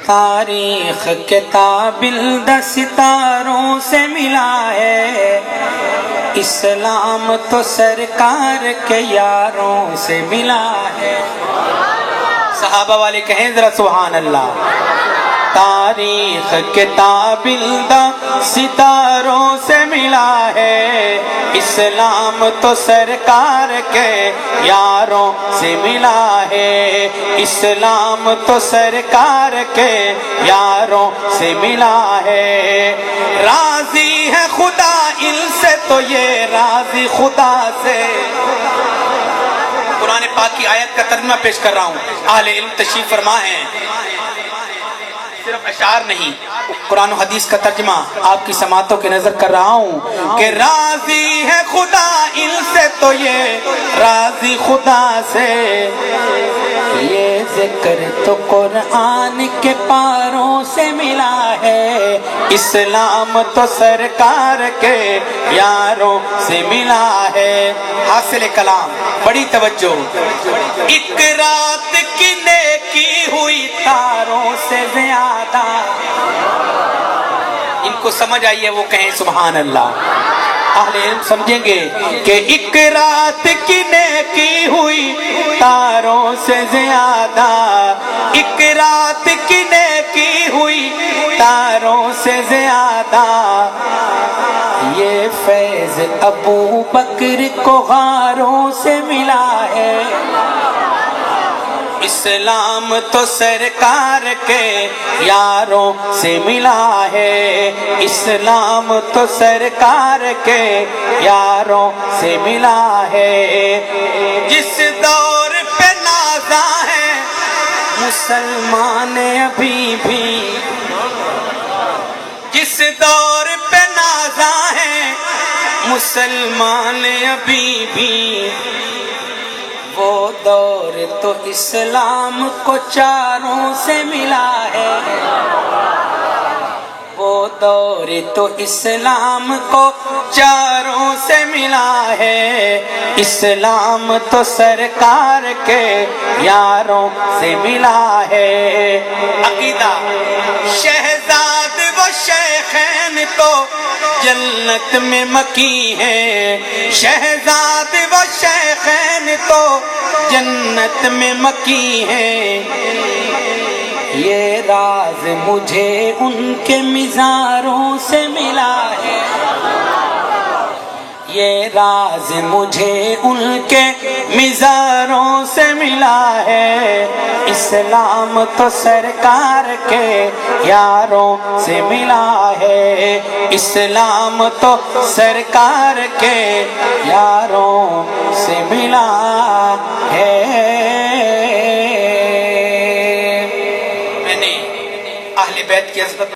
تاریخ کے تابل ستاروں سے ملا ہے، اسلام تو سرکار کے یاروں سے ملا ہے۔ صحابہ والے کہیں ذرا سبحان اللہ۔ تاریخ کے تابل ستاروں سے ملا ہے، اسلام تو سرکار کے یاروں سے ملا ہے، اسلام تو سرکار کے یاروں سے ملا ہے۔ راضی ہے خدا ان سے تو یہ راضی خدا سے۔ قرآن پاک کی آیت کا ترجمہ پیش کر رہا ہوں، اہل علم تشریف فرما ہیں، صرف اشعار نہیں، قرآن و حدیث کا ترجمہ آپ کی سماعتوں کی نظر کر رہا ہوں کہ راضی ہے خدا ان سے تو یہ راضی خدا سے۔ یہ ذکر تو قرآن کے پاروں سے ملا ہے، اسلام تو سرکار کے یاروں سے ملا ہے۔ حاصل کلام بڑی توجہ۔ ایک رات کی نیکی ہوئی تاروں سے زیادہ، ان کو سمجھ آئی ہے وہ کہیں سبحان اللہ۔ اہل علم سمجھیں گے کہ ایک رات کی نیکی ہوئی تاروں سے زیادہ، ایک رات کی نیکی ہوئی تاروں سے زیادہ، یہ فیض ابو بکر کو غاروں سے ملا ہے، اسلام تو سرکار کے یاروں سے ملا ہے، اسلام تو سرکار کے یاروں سے ملا ہے۔ جس دور پہ نازا ہے مسلمان ابھی بھی، جس دور پہ نازا ہے مسلمان ابھی بھی، وہ دور تو اسلام کو چاروں سے ملا ہے، وہ دور تو اسلام کو چاروں سے ملا ہے، اسلام تو سرکار کے یاروں سے ملا ہے۔ عقیدہ شہزاد و شیخین تو جنت میں مکی ہیں، شہزاد و شیخین تو جنت میں مکی ہیں، یہ راز مجھے ان کے مزاروں سے ملا ہے، یہ راز مجھے ان کے مزاروں سے ملا ہے، اسلام تو سرکار کے یاروں سے ملا ہے، اسلام تو سرکار کے یاروں سے ملا ہے۔ میں نے اہل بیت کی عظمت